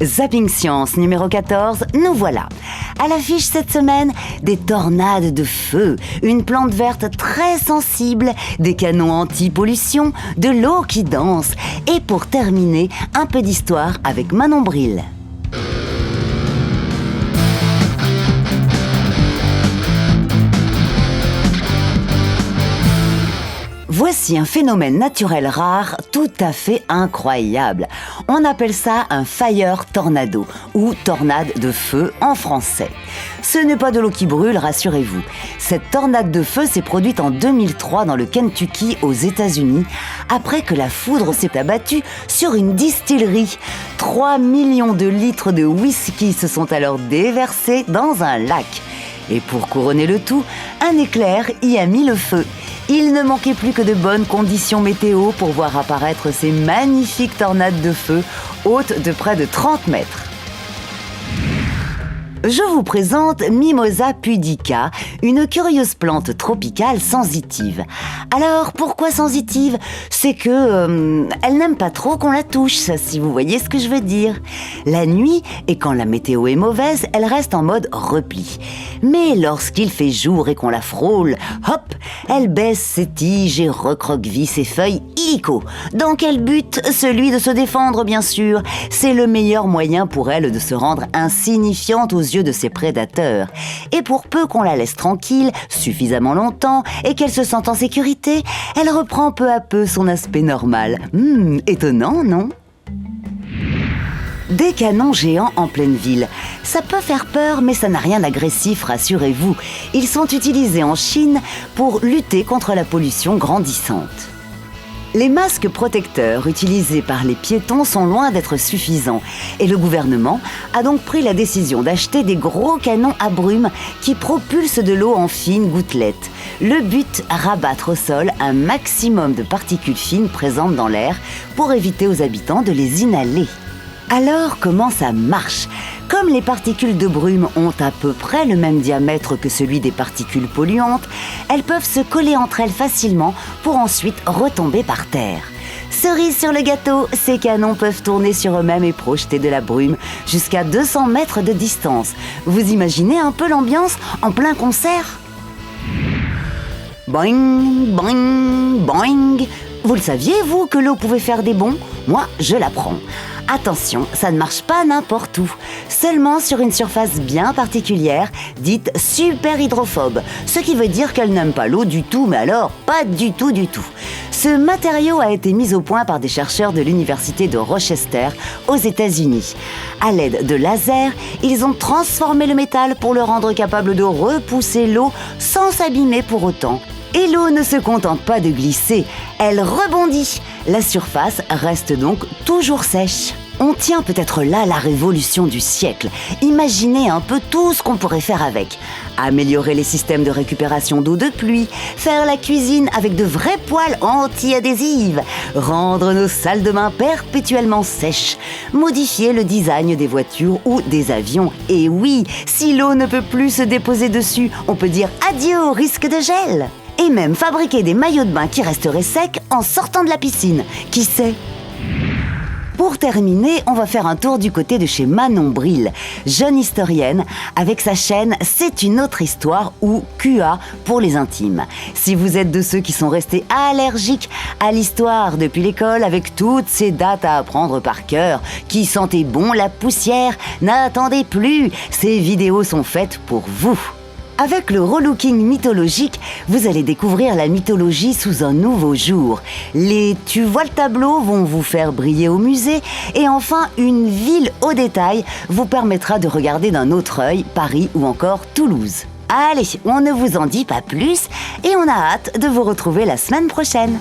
Zapping Science numéro 14, nous voilà. À l'affiche cette semaine, des tornades de feu, une plante verte très sensible, des canons anti-pollution, de l'eau qui danse et pour terminer, un peu d'histoire avec Manon Bril. Voici un phénomène naturel rare tout à fait incroyable. On appelle ça un fire tornado ou tornade de feu en français. Ce n'est pas de l'eau qui brûle, rassurez-vous. Cette tornade de feu s'est produite en 2003 dans le Kentucky aux États-Unis après que la foudre s'est abattue sur une distillerie. 3 millions de litres de whisky se sont alors déversés dans un lac. Et pour couronner le tout, un éclair y a mis le feu. Il ne manquait plus que de bonnes conditions météo pour voir apparaître ces magnifiques tornades de feu, hautes de près de 30 mètres. Je vous présente Mimosa pudica, une curieuse plante tropicale sensitive. Alors, pourquoi sensitive ? C'est que elle n'aime pas trop qu'on la touche, si vous voyez ce que je veux dire. La nuit, et quand la météo est mauvaise, elle reste en mode repli. Mais lorsqu'il fait jour et qu'on la frôle, hop, elle baisse ses tiges et recroqueville ses feuilles illico. Dans quel but ? Celui de se défendre, bien sûr. C'est le meilleur moyen pour elle de se rendre insignifiante aux yeux de ses prédateurs. Et pour peu qu'on la laisse tranquille, suffisamment longtemps, et qu'elle se sente en sécurité, elle reprend peu à peu son aspect normal. Étonnant, non ? Des canons géants en pleine ville. Ça peut faire peur, mais ça n'a rien d'agressif, rassurez-vous. Ils sont utilisés en Chine pour lutter contre la pollution grandissante. Les masques protecteurs utilisés par les piétons sont loin d'être suffisants et le gouvernement a donc pris la décision d'acheter des gros canons à brume qui propulsent de l'eau en fines gouttelettes. Le but, rabattre au sol un maximum de particules fines présentes dans l'air pour éviter aux habitants de les inhaler. Alors, comment ça marche ? Comme les particules de brume ont à peu près le même diamètre que celui des particules polluantes, elles peuvent se coller entre elles facilement pour ensuite retomber par terre. Cerise sur le gâteau, ces canons peuvent tourner sur eux-mêmes et projeter de la brume jusqu'à 200 mètres de distance. Vous imaginez un peu l'ambiance en plein concert ? Boing, boing, boing. Vous le saviez, vous, que l'eau pouvait faire des bonds ? Moi, je l'apprends. Attention, ça ne marche pas n'importe où, seulement sur une surface bien particulière, dite super hydrophobe, ce qui veut dire qu'elle n'aime pas l'eau du tout, mais alors pas du tout. Ce matériau a été mis au point par des chercheurs de l'université de Rochester aux États-Unis. À l'aide de lasers, ils ont transformé le métal pour le rendre capable de repousser l'eau sans s'abîmer pour autant. Et l'eau ne se contente pas de glisser, elle rebondit. La surface reste donc toujours sèche. On tient peut-être là la révolution du siècle. Imaginez un peu tout ce qu'on pourrait faire avec. Améliorer les systèmes de récupération d'eau de pluie, faire la cuisine avec de vrais poêles anti-adhésives, rendre nos salles de bain perpétuellement sèches, modifier le design des voitures ou des avions. Et oui, si l'eau ne peut plus se déposer dessus, on peut dire adieu au risque de gel. Et même fabriquer des maillots de bain qui resteraient secs en sortant de la piscine. Qui sait ? Pour terminer, on va faire un tour du côté de chez Manon Bril, jeune historienne, avec sa chaîne C'est une autre histoire ou QA pour les intimes. Si vous êtes de ceux qui sont restés allergiques à l'histoire depuis l'école avec toutes ces dates à apprendre par cœur, qui sentaient bon la poussière, n'attendez plus, ces vidéos sont faites pour vous. Avec le relooking mythologique, vous allez découvrir la mythologie sous un nouveau jour. Les « tu vois le tableau » vont vous faire briller au musée. Et enfin, une ville au détail vous permettra de regarder d'un autre œil Paris ou encore Toulouse. Allez, on ne vous en dit pas plus et on a hâte de vous retrouver la semaine prochaine.